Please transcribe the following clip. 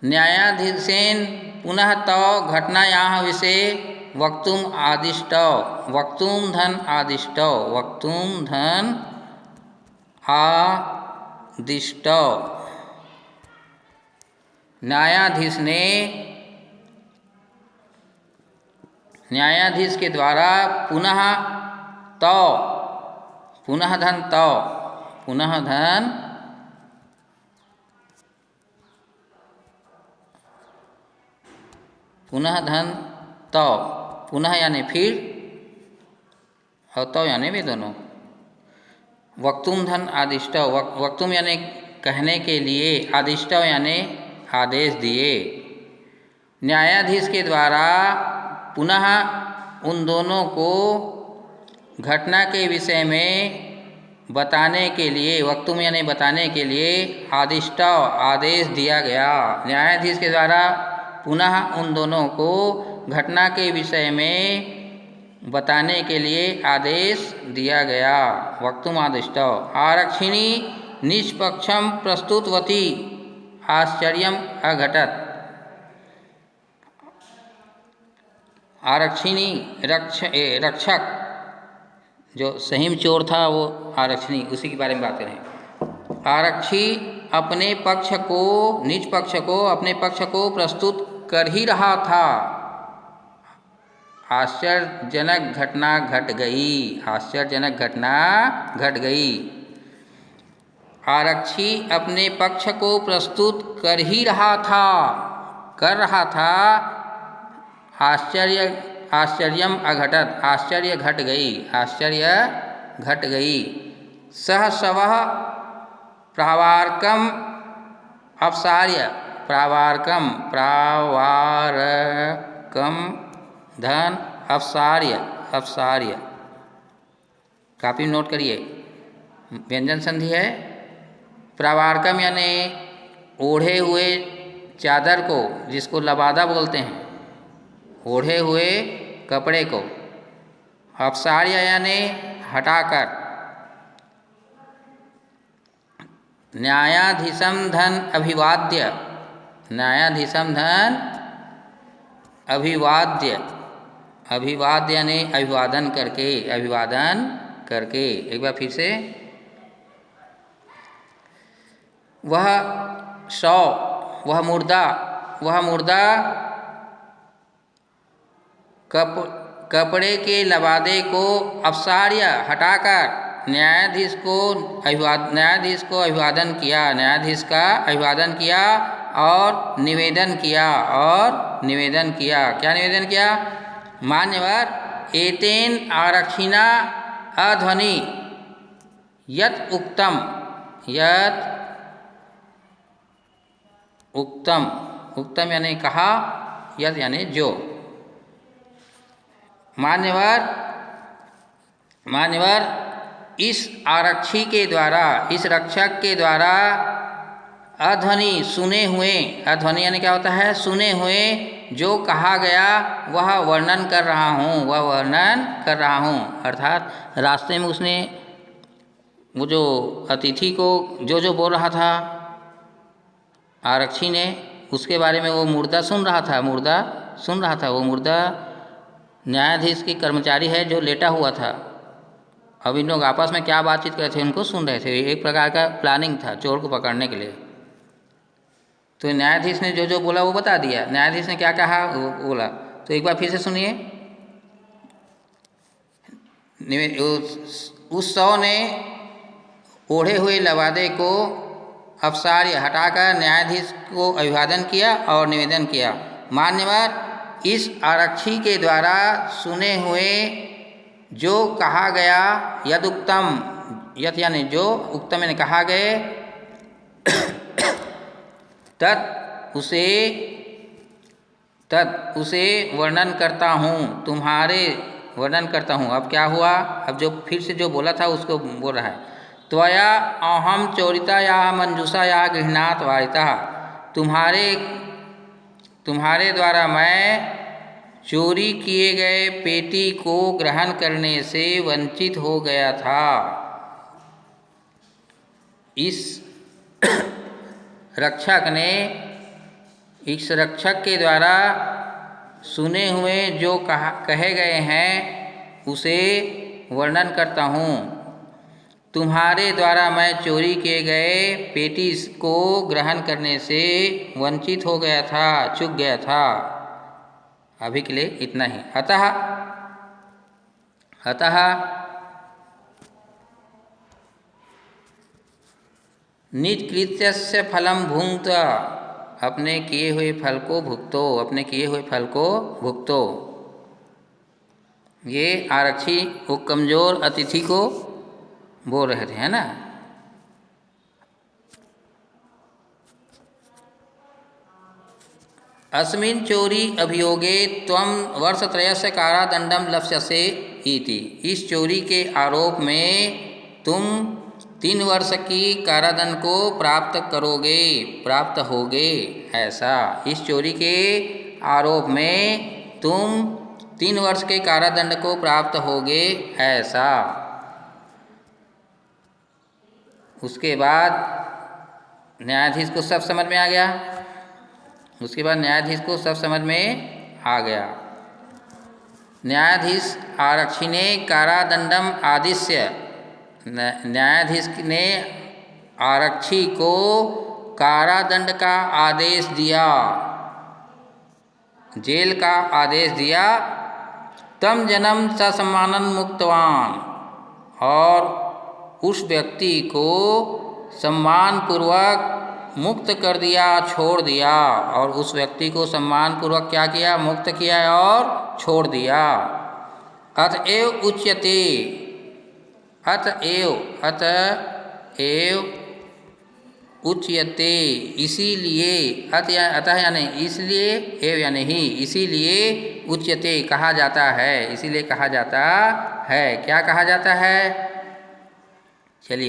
न्यायाधीशेन पुनः तव घटनायाः विषये वक्तुम् आदिष्टौ वक्तुं धन आदिष्टौ वक्तुं धन आदिष्टौ। न्यायाधीश के द्वारा पुनः तव पुनः धन तव पुनः धन पुनः धन तव पुनः यानी फिर और तव यानी वे दोनों। वक्तुम धन आदिष्टव वक्तुम यानी कहने के लिए, आदिष्टव यानी आदेश दिए। न्यायाधीश के द्वारा पुनः उन दोनों को घटना के विषय में बताने के लिए, वक्तुम यानी बताने के लिए, आदिष्टव आदेश दिया गया। न्यायाधीश के द्वारा पुनः उन दोनों को घटना के विषय में बताने के लिए आदेश दिया गया। वक्तुम आदिष्टव। आरक्षिणी निष्पक्षम प्रस्तुतवती आश्चर्यम अघटत। आरक्षिणी रक्षक जो सहीम चोर था वो आरक्षिणी, उसी के बारे में बात करें। आरक्षी अपने पक्ष को, निज पक्ष को, अपने पक्ष को प्रस्तुत कर ही रहा था। आश्चर्यजनक घटना घट गई। आश्चर्यजनक घटना घट गई। आरक्षी अपने पक्ष को प्रस्तुत कर ही रहा था, कर रहा था। आश्चर्यम अघटत, आश्चर्य घट गई, आश्चर्य घट गई। सह स्वः प्रावारकम अपसार्य, प्रावारकम धन अपसार्य। कापी नोट करिए, व्यंजन संधि है। प्रावारकम यानी ओढ़े हुए चादर को, जिसको लबादा बोलते हैं, ओढ़े हुए कपड़े को। अपसार्य यानी हटाकर। न्यायाधीशम धन अभिवाद्य, न्यायाधीशम धन अभिवाद्य, अभिवाद्य यानी अभिवादन करके, अभिवादन करके। एक बार फिर से। वह शव, वह मुर्दा कपड़े के लबादे को अपसार्य हटाकर न्यायाधीश को अभिवादन किया, न्यायाधीश का अभिवादन किया और निवेदन किया, क्या निवेदन किया? मान्यवर एतेन आरक्षिणा अध्वनि यत् उक्तम, उक्तम यानी कहा, यत् यानी जो। मान्यवर इस आरक्षी के द्वारा, इस रक्षक के द्वारा अध्वनि सुने हुए, अध्वनि यानी क्या होता है? सुने हुए जो कहा गया वह वर्णन कर रहा हूँ, अर्थात रास्ते में उसने वो जो अतिथि को जो बोल रहा था आरक्षी ने, उसके बारे में वो मुर्दा सुन रहा था। वो मुर्दा न्यायाधीश के कर्मचारी है जो लेटा हुआ था। अब इन लोग आपस में क्या बातचीत कर रहे थे उनको सुन रहे थे। एक प्रकार का प्लानिंग था चोर को पकड़ने के लिए। तो न्यायाधीश ने जो बोला वो बता दिया। न्यायाधीश ने क्या कहा वो बोला। तो एक बार फिर से सुनिए। उस शव ने ओढ़े हुए लबादे को अपसार्य हटाकर न्यायाधीश को अभिवादन किया और निवेदन किया। मान्यवर इस आरक्षी के द्वारा सुने हुए जो कहा गया, यदुक्तम, यथ यानी जो, उक्तम यानी कहा गए, तत् उसे वर्णन करता हूँ, तुम्हारे वर्णन करता हूँ। अब क्या हुआ? अब जो फिर से जो बोला था उसको बोल रहा है। त्वया अहम चोरिता या मंजूषा या गृह्णात वारिता, तुम्हारे द्वारा मैं चोरी किए गए पेटी को ग्रहण करने से वंचित हो गया था। इस रक्षक ने इस रक्षक के द्वारा सुने हुए जो कहे गए हैं उसे वर्णन करता हूँ। तुम्हारे द्वारा मैं चोरी किए गए पेटीज को ग्रहण करने से वंचित हो गया था, चूक गया था। अभी के लिए इतना ही। अतः निजकृत्यस्य फलम भुंक्त, अपने किए हुए फल को भुगतो, अपने किए हुए फल को भुगतो। ये आरक्षी वो कमजोर अतिथि को बोल रहे थे, है ना। अस्मिन् चोरी अभियोगे त्वं वर्षत्रयस्य कारादंडम लप्स्यसे इति। इस चोरी के आरोप में तुम 3 वर्ष की कारादंड को प्राप्त करोगे, प्राप्त होगे, ऐसा। इस चोरी के आरोप में तुम 3 वर्ष के कारादंड को प्राप्त होगे, ऐसा। उसके बाद न्यायाधीश को सब समझ में आ गया। उसके बाद न्यायाधीश को सब समझ में आ गया। न्यायाधीश आरक्षी ने कारादंडम आदिश्य, न्यायाधीश ने आरक्षी को कारादंड का आदेश दिया, जेल का आदेश दिया। तम जन्म ससम्मानन मुक्तवान, और उस व्यक्ति को सम्मानपूर्वक मुक्त कर दिया, छोड़ दिया। और उस व्यक्ति को सम्मानपूर्वक क्या किया? मुक्त किया और छोड़ दिया। अतएव उच्यते, अतएव उच्यते, इसीलिए, अतः यानी इसलिए, एव यानी ही, इसीलिए उच्यते कहा जाता है, इसीलिए कहा जाता है। क्या कहा जाता है? चलिए